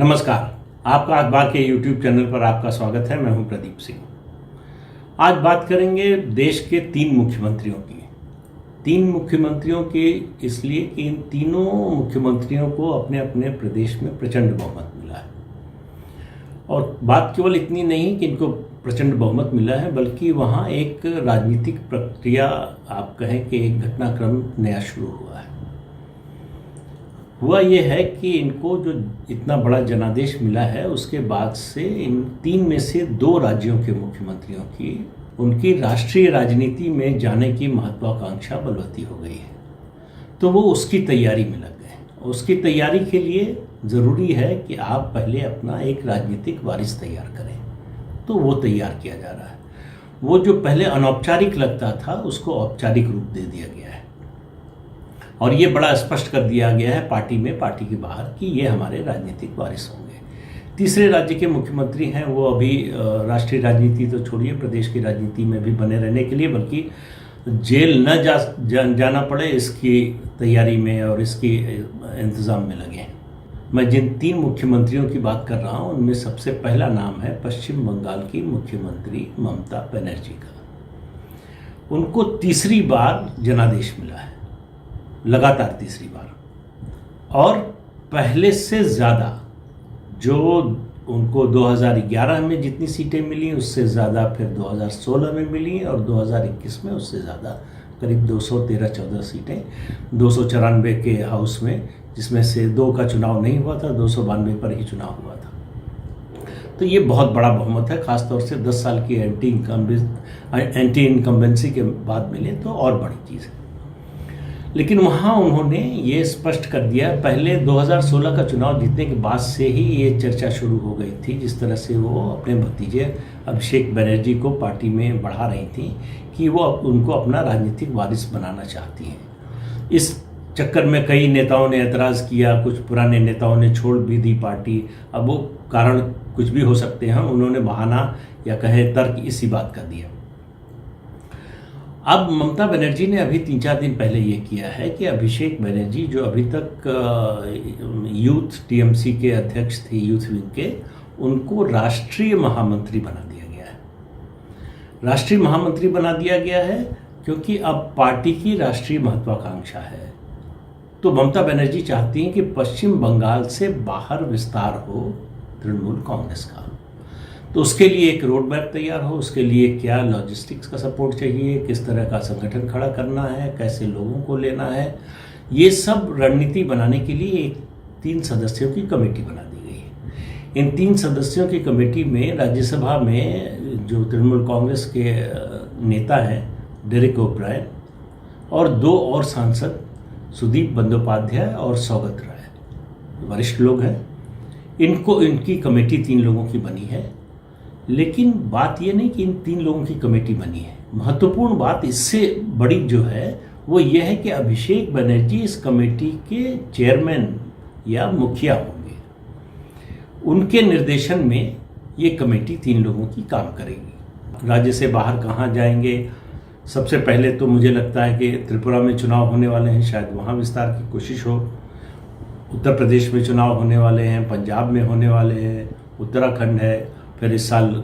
नमस्कार। आपका अखबार के YouTube चैनल पर आपका स्वागत है। मैं हूं प्रदीप सिंह। आज बात करेंगे देश के तीन मुख्यमंत्रियों की इसलिए कि इन तीनों मुख्यमंत्रियों को अपने अपने प्रदेश में प्रचंड बहुमत मिला है। और बात केवल इतनी नहीं कि इनको प्रचंड बहुमत मिला है, बल्कि वहाँ एक राजनीतिक प्रक्रिया, आप कहें कि एक घटनाक्रम नया शुरू हुआ है। हुआ ये है कि इनको जो इतना बड़ा जनादेश मिला है, उसके बाद से इन तीन में से दो राज्यों के मुख्यमंत्रियों की उनकी राष्ट्रीय राजनीति में जाने की महत्वाकांक्षा बलवती हो गई है। तो वो उसकी तैयारी में लग गए। उसकी तैयारी के लिए ज़रूरी है कि आप पहले अपना एक राजनीतिक वारिस तैयार करें। तो वो तैयार किया जा रहा है। वो जो पहले अनौपचारिक लगता था, उसको औपचारिक रूप दे दिया गया है। और ये बड़ा स्पष्ट कर दिया गया है पार्टी में, पार्टी के बाहर, कि ये हमारे राजनीतिक वारिस होंगे। तीसरे राज्य के मुख्यमंत्री हैं, वो अभी राष्ट्रीय राजनीति तो छोड़िए, प्रदेश की राजनीति में भी बने रहने के लिए, बल्कि जेल न जाना पड़े, इसकी तैयारी में और इसकी इंतज़ाम में लगे हैं। मैं जिन तीन मुख्यमंत्रियों की बात कर रहा हूँ, उनमें सबसे पहला नाम है पश्चिम बंगाल की मुख्यमंत्री ममता बनर्जी का। उनको तीसरी बार जनादेश मिला है, लगातार तीसरी बार। और पहले से ज़्यादा, जो उनको 2011 में जितनी सीटें मिली, उससे ज़्यादा फिर 2016 में मिली, और 2021 में उससे ज़्यादा, करीब 213-14 सीटें 294 के हाउस में, जिसमें से 2 का चुनाव नहीं हुआ था, 292 पर ही चुनाव हुआ था। तो ये बहुत बड़ा बहुमत है, ख़ासतौर से 10 साल की एंटी इनकम्बेंसी के बाद मिले तो और बड़ी चीज़ है। लेकिन वहाँ उन्होंने ये स्पष्ट कर दिया, पहले 2016 का चुनाव जीतने के बाद से ही ये चर्चा शुरू हो गई थी, जिस तरह से वो अपने भतीजे अभिषेक बनर्जी को पार्टी में बढ़ा रही थी कि वो उनको अपना राजनीतिक वारिस बनाना चाहती हैं। इस चक्कर में कई नेताओं ने एतराज़ किया, कुछ पुराने नेताओं ने छोड़ भी दी पार्टी। अब वो कारण कुछ भी हो सकते हैं, उन्होंने बहाना या कहे तर्क इसी बात का दिया। अब ममता बनर्जी ने अभी 3-4 दिन पहले ये किया है कि अभिषेक बनर्जी, जो अभी तक यूथ टीएमसी के अध्यक्ष थे, यूथ विंग के, उनको राष्ट्रीय महामंत्री बना दिया गया है। राष्ट्रीय महामंत्री बना दिया गया है क्योंकि अब पार्टी की राष्ट्रीय महत्वाकांक्षा है। तो ममता बनर्जी चाहती हैं कि पश्चिम बंगाल से बाहर विस्तार हो तृणमूल कांग्रेस का। तो उसके लिए एक रोड मैप तैयार हो, उसके लिए क्या लॉजिस्टिक्स का सपोर्ट चाहिए, किस तरह का संगठन खड़ा करना है, कैसे लोगों को लेना है, ये सब रणनीति बनाने के लिए एक 3 सदस्यों की कमेटी बना दी गई है। इन 3 सदस्यों की कमेटी में राज्यसभा में जो तृणमूल कांग्रेस के नेता हैं डेरेक ओब्रायन, और 2 और सांसद सुदीप बंदोपाध्याय और सौगत राय, वरिष्ठ लोग हैं। इनकी कमेटी 3 लोगों की बनी है। लेकिन बात ये नहीं कि इन 3 लोगों की कमेटी बनी है। महत्वपूर्ण बात इससे बड़ी जो है वो ये है कि अभिषेक बनर्जी इस कमेटी के चेयरमैन या मुखिया होंगे। उनके निर्देशन में ये कमेटी 3 लोगों की काम करेगी। राज्य से बाहर कहाँ जाएंगे? सबसे पहले तो मुझे लगता है कि त्रिपुरा में चुनाव होने वाले हैं, शायद वहाँ विस्तार की कोशिश हो। उत्तर प्रदेश में चुनाव होने वाले हैं, पंजाब में होने वाले हैं, उत्तराखंड है, फिर इस साल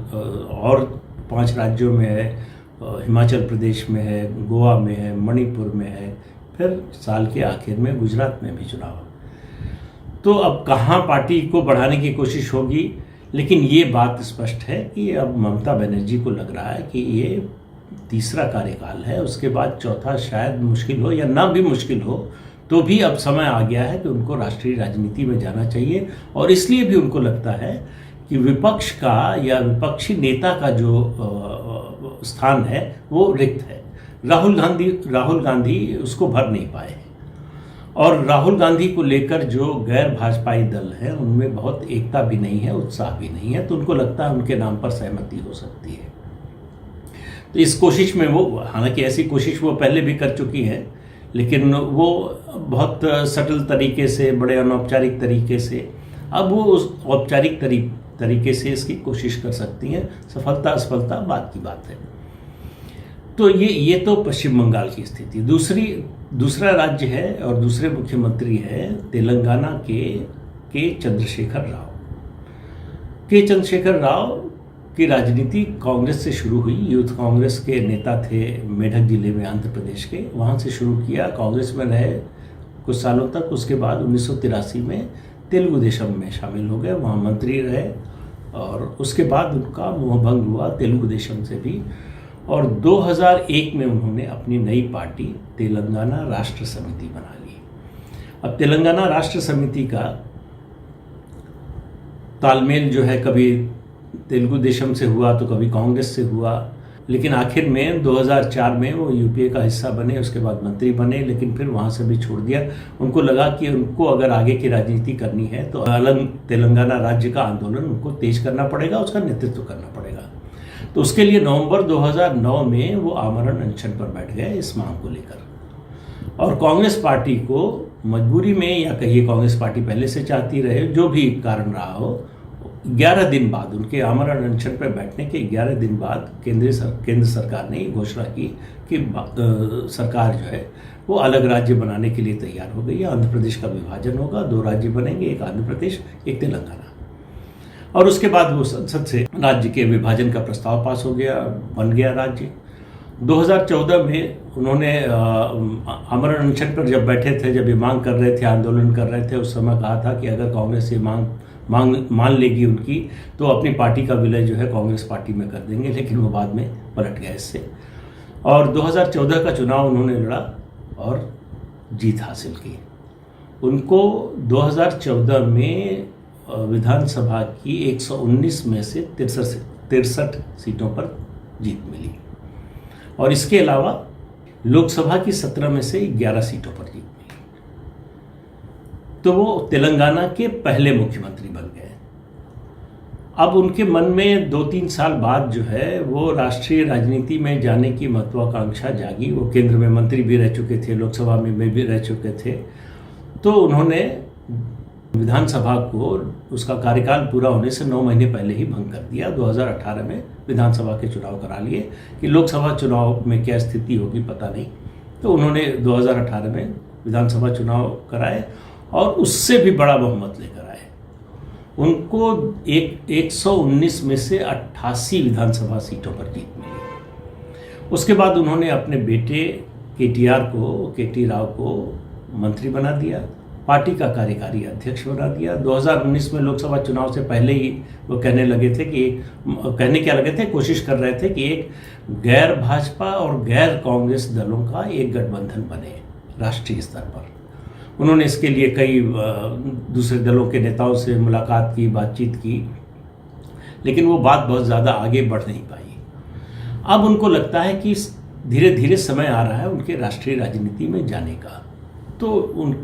और 5 राज्यों में है, हिमाचल प्रदेश में है, गोवा में है, मणिपुर में है, फिर साल के आखिर में गुजरात में भी चुनाव। तो अब कहाँ पार्टी को बढ़ाने की कोशिश होगी। लेकिन ये बात स्पष्ट है कि अब ममता बनर्जी को लग रहा है कि ये तीसरा कार्यकाल है, उसके बाद चौथा शायद मुश्किल हो, या ना भी मुश्किल हो तो भी अब समय आ गया है कि उनको राष्ट्रीय राजनीति में जाना चाहिए। और इसलिए भी उनको लगता है कि विपक्ष का या विपक्षी नेता का जो स्थान है वो रिक्त है। राहुल गांधी उसको भर नहीं पाए हैं। और राहुल गांधी को लेकर जो गैर भाजपाई दल है, उनमें बहुत एकता भी नहीं है, उत्साह भी नहीं है। तो उनको लगता है उनके नाम पर सहमति हो सकती है। तो इस कोशिश में वो, हालांकि ऐसी कोशिश वो पहले भी कर चुकी हैं, लेकिन वो बहुत सटल तरीके से, बड़े अनौपचारिक तरीके से, अब वो उस औपचारिक तरीके से इसकी कोशिश कर सकती हैं। सफलता असफलता बात की बात है। तो ये तो पश्चिम बंगाल की स्थिति। दूसरा राज्य है और दूसरे मुख्यमंत्री है तेलंगाना के चंद्रशेखर राव। के चंद्रशेखर राव की राजनीति कांग्रेस से शुरू हुई। यूथ कांग्रेस के नेता थे मेढक जिले में, आंध्र प्रदेश के, वहाँ से शुरू किया। कांग्रेस में रहे कुछ सालों तक। उसके बाद 1983 में तेलुगु देशम में शामिल हो गए, वहाँ मंत्री रहे और उसके बाद उनका मोहभंग हुआ तेलुगु देशम से भी। और 2001 में उन्होंने अपनी नई पार्टी तेलंगाना राष्ट्र समिति बना ली। अब तेलंगाना राष्ट्र समिति का तालमेल जो है कभी तेलुगु देशम से हुआ तो कभी कांग्रेस से हुआ, लेकिन आखिर में 2004 में वो यूपीए का हिस्सा बने, उसके बाद मंत्री बने, लेकिन फिर वहाँ से भी छोड़ दिया। उनको लगा कि उनको अगर आगे की राजनीति करनी है तो अलग तेलंगाना राज्य का आंदोलन उनको तेज करना पड़ेगा, उसका नेतृत्व करना पड़ेगा। तो उसके लिए नवंबर 2009 में वो आमरण अनशन पर बैठ गए इस मांग को लेकर। और कांग्रेस पार्टी को मजबूरी में, या कहिए कांग्रेस पार्टी पहले से चाहती रहे, जो भी कारण रहा हो, 11 दिन बाद, उनके आमरण अनशन पर बैठने के 11 दिन बाद केंद्र सरकार ने घोषणा की कि सरकार जो है वो अलग राज्य बनाने के लिए तैयार हो गई है। आंध्र प्रदेश का विभाजन होगा, 2 राज्य बनेंगे, एक आंध्र प्रदेश, एक तेलंगाना। और उसके बाद वो संसद से राज्य के विभाजन का प्रस्ताव पास हो गया, बन गया राज्य। 2014 में उन्होंने आमरण अनशन पर जब बैठे थे, जब ये मांग कर रहे थे, आंदोलन कर रहे थे, उस समय कहा था कि अगर कांग्रेस ये मांग मान लेगी उनकी, तो अपनी पार्टी का विलय जो है कांग्रेस पार्टी में कर देंगे, लेकिन वो बाद में पलट गए इससे। और 2014 का चुनाव उन्होंने लड़ा और जीत हासिल की। उनको 2014 में विधानसभा की 119 में से 63 सीटों पर जीत मिली और इसके अलावा लोकसभा की 17 में से 11 सीटों पर जीत मिली। तो वो तेलंगाना के पहले मुख्यमंत्री बन गए। अब उनके मन में 2-3 साल बाद जो है वो राष्ट्रीय राजनीति में जाने की महत्वाकांक्षा जागी। वो केंद्र में मंत्री भी रह चुके थे, लोकसभा में भी रह चुके थे। तो उन्होंने विधानसभा को उसका कार्यकाल पूरा होने से 9 महीने पहले ही भंग कर दिया। 2018 में विधानसभा के चुनाव करा लिए कि लोकसभा चुनाव में क्या स्थिति होगी पता नहीं। तो उन्होंने 2018 में विधानसभा चुनाव कराए और उससे भी बड़ा बहुमत लेकर आए। उनको 119 में से 88 विधानसभा सीटों पर जीत मिली। उसके बाद उन्होंने अपने बेटे केटी राव को मंत्री बना दिया, पार्टी का कार्यकारी अध्यक्ष बना दिया। 2019 में लोकसभा चुनाव से पहले ही वो कोशिश कर रहे थे कि एक गैर भाजपा और गैर कांग्रेस दलों का एक गठबंधन बने राष्ट्रीय स्तर पर। उन्होंने इसके लिए कई दूसरे दलों के नेताओं से मुलाकात की, बातचीत की, लेकिन वो बात बहुत ज़्यादा आगे बढ़ नहीं पाई। अब उनको लगता है कि धीरे धीरे समय आ रहा है उनके राष्ट्रीय राजनीति में जाने का। तो उन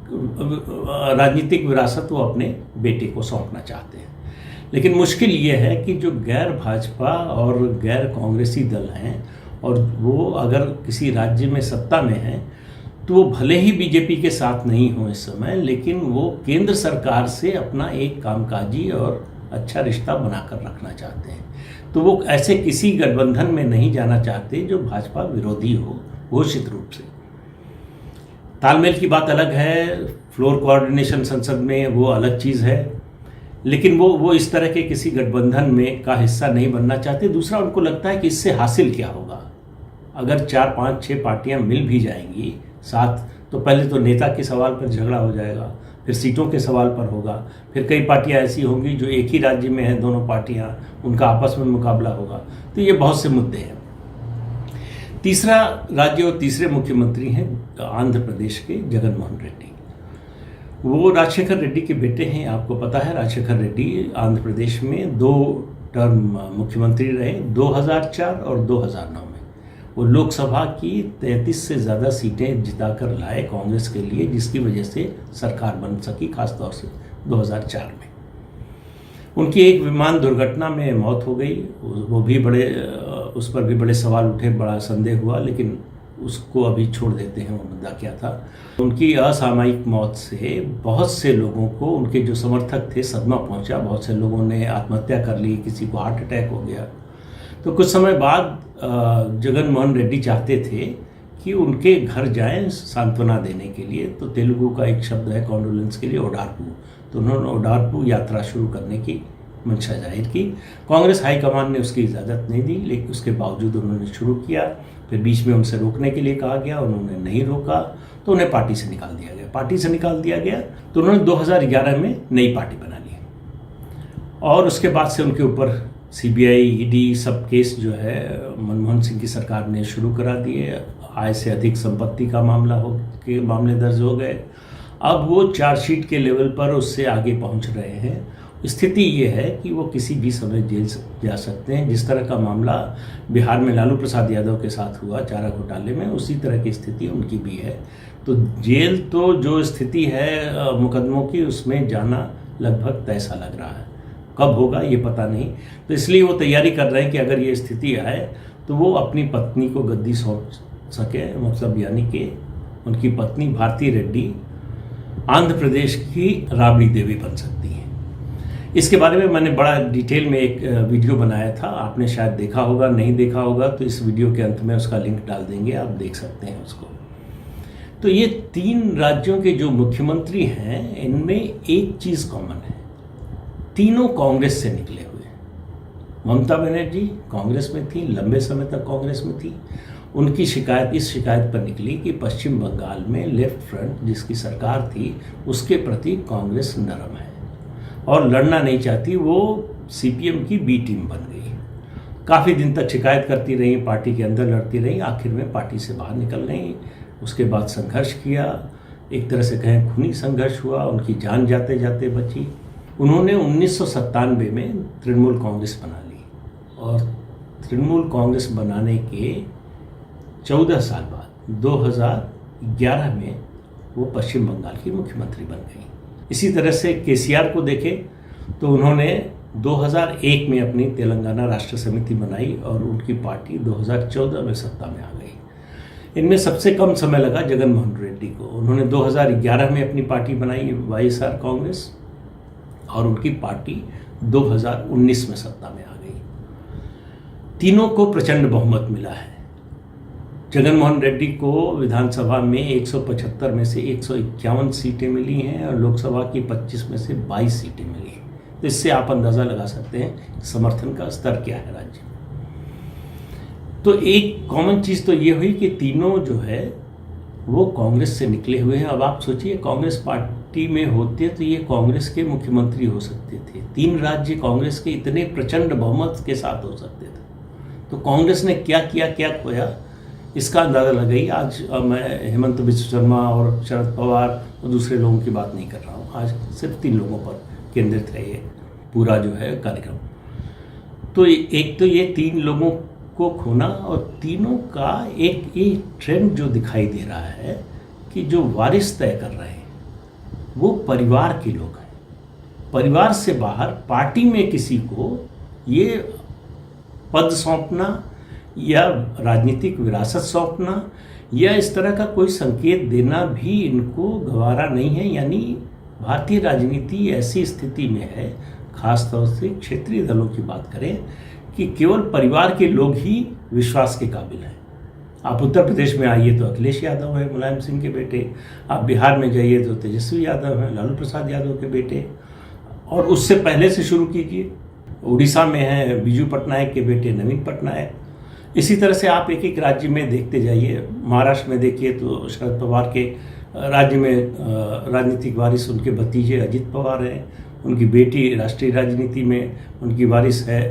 राजनीतिक विरासत वो अपने बेटे को सौंपना चाहते हैं। लेकिन मुश्किल ये है कि जो गैर भाजपा और गैर कांग्रेसी दल हैं और वो अगर किसी राज्य में सत्ता में हैं तो वो भले ही बीजेपी के साथ नहीं हो इस समय, लेकिन वो केंद्र सरकार से अपना एक कामकाजी और अच्छा रिश्ता बनाकर रखना चाहते हैं। तो वो ऐसे किसी गठबंधन में नहीं जाना चाहते जो भाजपा विरोधी हो घोषित रूप से। तालमेल की बात अलग है, फ्लोर कोऑर्डिनेशन संसद में वो अलग चीज़ है, लेकिन वो इस तरह के किसी गठबंधन में का हिस्सा नहीं बनना चाहते। दूसरा, उनको लगता है कि इससे हासिल क्या होगा। अगर 4, 5, 6 पार्टियां मिल भी जाएंगी साथ, तो पहले तो नेता के सवाल पर झगड़ा हो जाएगा, फिर सीटों के सवाल पर होगा, फिर कई पार्टियां ऐसी होंगी जो एक ही राज्य में हैं, दोनों पार्टियां, उनका आपस में मुकाबला होगा। तो ये बहुत से मुद्दे हैं। तीसरा राज्य और तीसरे मुख्यमंत्री हैं आंध्र प्रदेश के जगन मोहन रेड्डी। वो राजशेखर रेड्डी के बेटे हैं। आपको पता है राजशेखर रेड्डी आंध्र प्रदेश में 2 टर्म मुख्यमंत्री रहे, 2004 और 2009 में। वो लोकसभा की 33 से ज़्यादा सीटें जिताकर लाए कांग्रेस के लिए, जिसकी वजह से सरकार बन सकी, खासतौर से 2004 में। उनकी एक विमान दुर्घटना में मौत हो गई। वो भी उस पर भी बड़े सवाल उठे, बड़ा संदेह हुआ, लेकिन उसको अभी छोड़ देते हैं, वो मुद्दा क्या था। उनकी असामयिक मौत से बहुत से लोगों को, उनके जो समर्थक थे, सदमा पहुंचा। बहुत से लोगों ने आत्महत्या कर ली, किसी को हार्ट अटैक हो गया। तो कुछ समय बाद जगन मोहन रेड्डी चाहते थे कि उनके घर जाएं सांत्वना देने के लिए। तो तेलुगु का एक शब्द है कॉन्डोलेंस के लिए, ओडारपू। तो उन्होंने ओडारपू यात्रा शुरू करने की मंशा जाहिर की। कांग्रेस हाईकमान ने उसकी इजाज़त नहीं दी, लेकिन उसके बावजूद उन्होंने शुरू किया। फिर बीच में उनसे रोकने के लिए कहा गया, उन्होंने नहीं रोका तो उन्हें पार्टी से निकाल दिया गया। पार्टी से निकाल दिया गया तो उन्होंने 2011 में नई पार्टी बना ली और उसके बाद से उनके ऊपर CBI, ED सब केस जो है मनमोहन सिंह की सरकार ने शुरू करा दिए। आय से अधिक संपत्ति का मामले दर्ज हो गए। अब वो चार्जशीट के लेवल पर उससे आगे पहुंच रहे हैं। स्थिति ये है कि वो किसी भी समय जेल जा सकते हैं। जिस तरह का मामला बिहार में लालू प्रसाद यादव के साथ हुआ चारा घोटाले में, उसी तरह की स्थिति उनकी भी है। तो जेल तो जो स्थिति है मुकदमों की, उसमें जाना लगभग तय सा लग रहा है। कब होगा ये पता नहीं, तो इसलिए वो तैयारी कर रहे हैं कि अगर ये स्थिति आए तो वो अपनी पत्नी को गद्दी सौंप सके। मतलब यानी कि उनकी पत्नी भारती रेड्डी आंध्र प्रदेश की राबड़ी देवी बन सकती हैं। इसके बारे में मैंने बड़ा डिटेल में एक वीडियो बनाया था, आपने शायद देखा होगा, नहीं देखा होगा तो इस वीडियो के अंत में उसका लिंक डाल देंगे, आप देख सकते हैं उसको। तो ये 3 राज्यों के जो मुख्यमंत्री हैं, इनमें एक चीज़ कॉमन है, तीनों कांग्रेस से निकले हुए। ममता बनर्जी कांग्रेस में थी, लंबे समय तक कांग्रेस में थी। उनकी शिकायत इस शिकायत पर निकली कि पश्चिम बंगाल में लेफ्ट फ्रंट जिसकी सरकार थी, उसके प्रति कांग्रेस नरम है और लड़ना नहीं चाहती। वो CPM की B टीम बन गई। काफ़ी दिन तक शिकायत करती रही, पार्टी के अंदर लड़ती रही, आखिर में पार्टी से बाहर निकल गई। उसके बाद संघर्ष किया, एक तरह से कहें खूनी संघर्ष हुआ, उनकी जान जाते जाते बची। उन्होंने 1997 में तृणमूल कांग्रेस बना ली और तृणमूल कांग्रेस बनाने के 14 साल बाद 2011 में वो पश्चिम बंगाल की मुख्यमंत्री बन गई। इसी तरह से KCR को देखें तो उन्होंने 2001 में अपनी तेलंगाना राष्ट्र समिति बनाई और उनकी पार्टी 2014 में सत्ता में आ गई। इनमें सबसे कम समय लगा जगन मोहन रेड्डी को। उन्होंने 2011 में अपनी पार्टी बनाई YSR कांग्रेस और उनकी पार्टी 2019 में सत्ता में आ गई। तीनों को प्रचंड बहुमत मिला है। जगन मोहन रेड्डी को विधानसभा में 175 में से 151 सीटें मिली हैं और लोकसभा की 25 में से 22 सीटें मिली हैं। तो इससे आप अंदाज़ा लगा सकते हैं समर्थन का स्तर क्या है राज्य में। तो एक कॉमन चीज़ तो ये हुई कि तीनों जो है वो कांग्रेस से निकले हुए हैं। अब आप सोचिए, कांग्रेस पार्टी में होते तो ये कांग्रेस के मुख्यमंत्री हो सकते थे। 3 राज्य कांग्रेस के इतने प्रचंड बहुमत के साथ हो सकते थे। तो कांग्रेस ने क्या किया, क्या खोया, इसका अंदाज़ा लगाइए। आज मैं हेमंत बिस्व शर्मा और शरद पवार और दूसरे लोगों की बात नहीं कर रहा हूँ, आज सिर्फ 3 लोगों पर केंद्रित है ये पूरा जो है कार्यक्रम। तो एक तो ये 3 लोगों को खोना और तीनों का एक ट्रेंड जो दिखाई दे रहा है कि जो वारिस तय कर रहे हैं वो परिवार के लोग हैं। परिवार से बाहर पार्टी में किसी को ये पद सौंपना या राजनीतिक विरासत सौंपना या इस तरह का कोई संकेत देना भी इनको गवारा नहीं है। यानी भारतीय राजनीति ऐसी स्थिति में है, खासतौर से क्षेत्रीय दलों की बात करें, कि केवल परिवार के लोग ही विश्वास के काबिल हैं। आप उत्तर प्रदेश में आइए तो अखिलेश यादव है, मुलायम सिंह के बेटे। आप बिहार में जाइए तो तेजस्वी यादव हैं, लालू प्रसाद यादव के बेटे। और उससे पहले से शुरू कीजिए, उड़ीसा में है बीजू पटनायक के बेटे नवीन पटनायक। इसी तरह से आप एक एक राज्य में देखते जाइए। महाराष्ट्र में देखिए तो शरद पवार के राज्य में राजनीतिक वारिस उनके भतीजे अजित पवार हैं। उनकी बेटी राष्ट्रीय राजनीति में उनकी वारिस है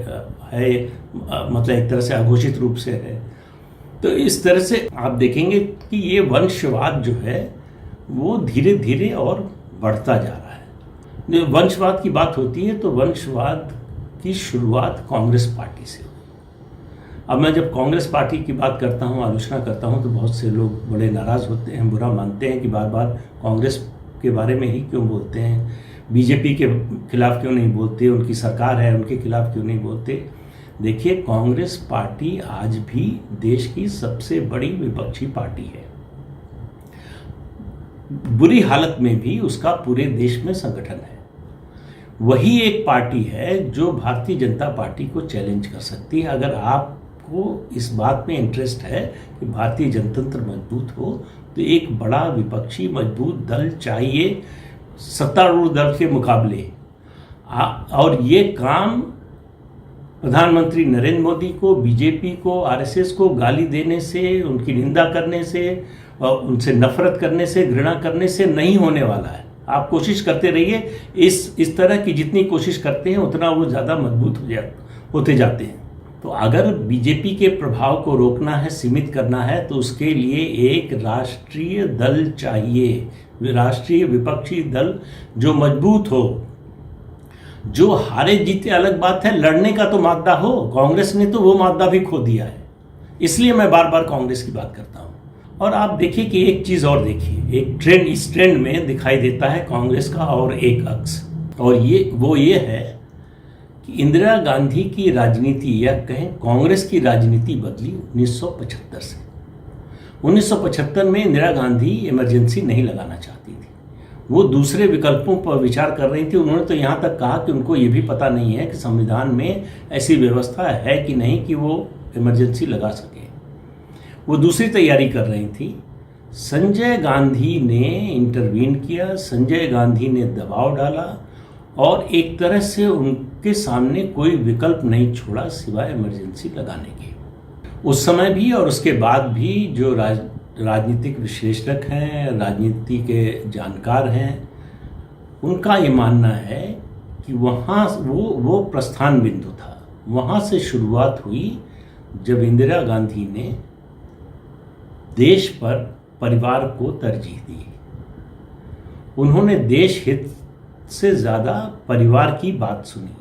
मतलब एक तरह से अघोषित रूप से है। तो इस तरह से आप देखेंगे कि ये वंशवाद जो है वो धीरे धीरे और बढ़ता जा रहा है। जब वंशवाद की बात होती है तो वंशवाद की शुरुआत कांग्रेस पार्टी से हुई। अब मैं जब कांग्रेस पार्टी की बात करता हूँ, आलोचना करता हूँ, तो बहुत से लोग बड़े नाराज़ होते हैं, बुरा मानते हैं कि बार बार कांग्रेस के बारे में ही क्यों बोलते हैं, बीजेपी के खिलाफ क्यों नहीं बोलते, उनकी सरकार है उनके खिलाफ क्यों नहीं बोलते। देखिए, कांग्रेस पार्टी आज भी देश की सबसे बड़ी विपक्षी पार्टी है। बुरी हालत में भी उसका पूरे देश में संगठन है। वही एक पार्टी है जो भारतीय जनता पार्टी को चैलेंज कर सकती है। अगर आपको इस बात में इंटरेस्ट है कि भारतीय जनतंत्र मजबूत हो तो एक बड़ा विपक्षी मजबूत दल चाहिए सत्तारूढ़ दल के मुकाबले। और ये काम प्रधानमंत्री नरेंद्र मोदी को, बीजेपी को, आरएसएस को गाली देने से, उनकी निंदा करने से, उनसे नफरत करने से, घृणा करने से नहीं होने वाला है। आप कोशिश करते रहिए। इस तरह की जितनी कोशिश करते हैं उतना वो ज़्यादा मजबूत होते जाते हैं। तो अगर बीजेपी के प्रभाव को रोकना है, सीमित करना है, तो उसके लिए एक राष्ट्रीय दल चाहिए, राष्ट्रीय विपक्षी दल जो मजबूत हो, जो हारे जीते अलग बात है, लड़ने का तो मादा हो। कांग्रेस ने तो वो मादा भी खो दिया है, इसलिए मैं बार बार कांग्रेस की बात करता हूँ। और आप देखिए कि एक चीज़ और देखिए, एक ट्रेंड इस ट्रेंड में दिखाई देता है कांग्रेस का और एक अक्स, और ये है कि इंदिरा गांधी की राजनीति या कहें कांग्रेस की राजनीति बदली 1975 से। 1975 में इंदिरा गांधी इमरजेंसी नहीं लगाना चाहती थी, वो दूसरे विकल्पों पर विचार कर रही थी। उन्होंने तो यहाँ तक कहा कि उनको ये भी पता नहीं है कि संविधान में ऐसी व्यवस्था है कि नहीं कि वो इमरजेंसी लगा सके। वो दूसरी तैयारी कर रही थी। संजय गांधी ने इंटरवीन किया, संजय गांधी ने दबाव डाला और एक तरह से उनके सामने कोई विकल्प नहीं छोड़ा सिवाय इमरजेंसी लगाने के। उस समय भी और उसके बाद भी जो राजनीतिक विश्लेषक हैं, राजनीति के जानकार हैं, उनका ये मानना है कि वहाँ वो प्रस्थान बिंदु था। वहाँ से शुरुआत हुई जब इंदिरा गांधी ने देश पर परिवार को तरजीह दी। उन्होंने देश हित से ज़्यादा परिवार की बात सुनी।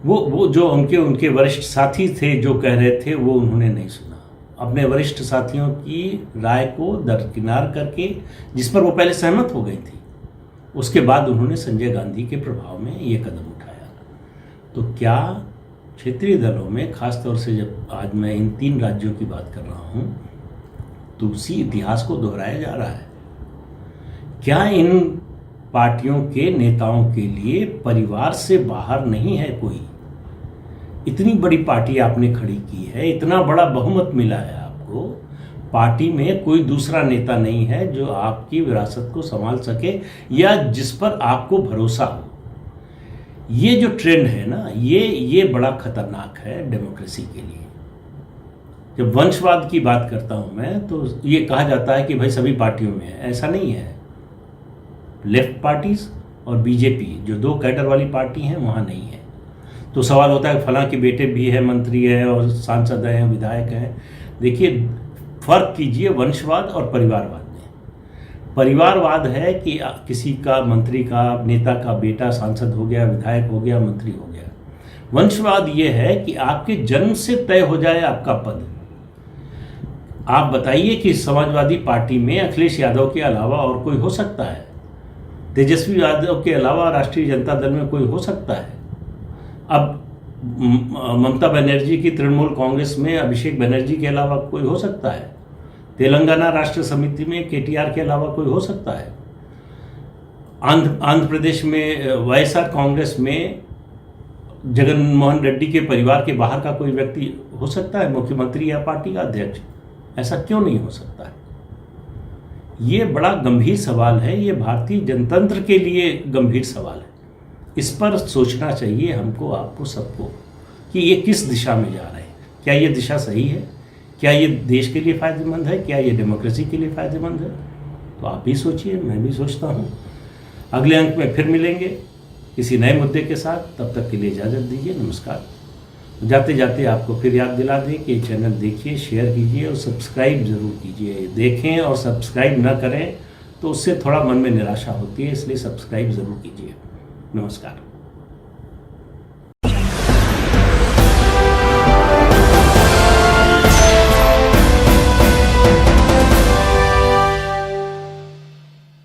वो जो उनके वरिष्ठ साथी थे जो कह रहे थे, वो उन्होंने नहीं सुना। अपने वरिष्ठ साथियों की राय को दरकिनार करके, जिस पर वो पहले सहमत हो गई थी, उसके बाद उन्होंने संजय गांधी के प्रभाव में ये कदम उठाया। तो क्या क्षेत्रीय दलों में, खासतौर से जब आज मैं इन 3 राज्यों की बात कर रहा हूँ, तो उसी इतिहास को दोहराया जा रहा है? क्या इन पार्टियों के नेताओं के लिए परिवार से बाहर नहीं है कोई? इतनी बड़ी पार्टी आपने खड़ी की है, इतना बड़ा बहुमत मिला है आपको, पार्टी में कोई दूसरा नेता नहीं है जो आपकी विरासत को संभाल सके या जिस पर आपको भरोसा हो। ये जो ट्रेंड है ना, ये बड़ा खतरनाक है डेमोक्रेसी के लिए। जब वंशवाद की बात करता हूं मैं, तो ये कहा जाता है कि भाई सभी पार्टियों में है। ऐसा नहीं है। लेफ्ट पार्टीज और बीजेपी जो 2 कैडर वाली पार्टी हैं, वहाँ नहीं है। तो सवाल होता है फलां के बेटे भी है, मंत्री है और सांसद हैं, विधायक हैं। देखिए, फर्क कीजिए वंशवाद और परिवारवाद में। परिवारवाद है कि किसी का, मंत्री का, नेता का बेटा सांसद हो गया, विधायक हो गया, मंत्री हो गया। वंशवाद ये है कि आपके जन्म से तय हो जाए आपका पद। आप बताइए कि समाजवादी पार्टी में अखिलेश यादव के अलावा और कोई हो सकता है? तेजस्वी यादव के अलावा राष्ट्रीय जनता दल में कोई हो सकता है? अब ममता बनर्जी की तृणमूल कांग्रेस में अभिषेक बनर्जी के अलावा कोई हो सकता है? तेलंगाना राष्ट्र समिति में केटीआर के अलावा कोई हो सकता है? आंध्र प्रदेश में वाईएसआर कांग्रेस में जगन मोहन रेड्डी के परिवार के बाहर का कोई व्यक्ति हो सकता है मुख्यमंत्री या पार्टी का अध्यक्ष? ऐसा क्यों नहीं हो सकता है? ये बड़ा गंभीर सवाल है। ये भारतीय जनतंत्र के लिए गंभीर सवाल है। इस पर सोचना चाहिए हमको, आपको, सबको, कि ये किस दिशा में जा रहे हैं। क्या ये दिशा सही है? क्या ये देश के लिए फ़ायदेमंद है? क्या ये डेमोक्रेसी के लिए फ़ायदेमंद है? तो आप भी सोचिए, मैं भी सोचता हूँ। अगले अंक में फिर मिलेंगे किसी नए मुद्दे के साथ। तब तक के लिए इजाज़त दीजिए। नमस्कार। जाते जाते आपको फिर याद दिला दें कि चैनल देखिए, शेयर कीजिए और सब्सक्राइब ज़रूर कीजिए। देखें और सब्सक्राइब ना करें तो उससे थोड़ा मन में निराशा होती है, इसलिए सब्सक्राइब ज़रूर कीजिए। नमस्कार।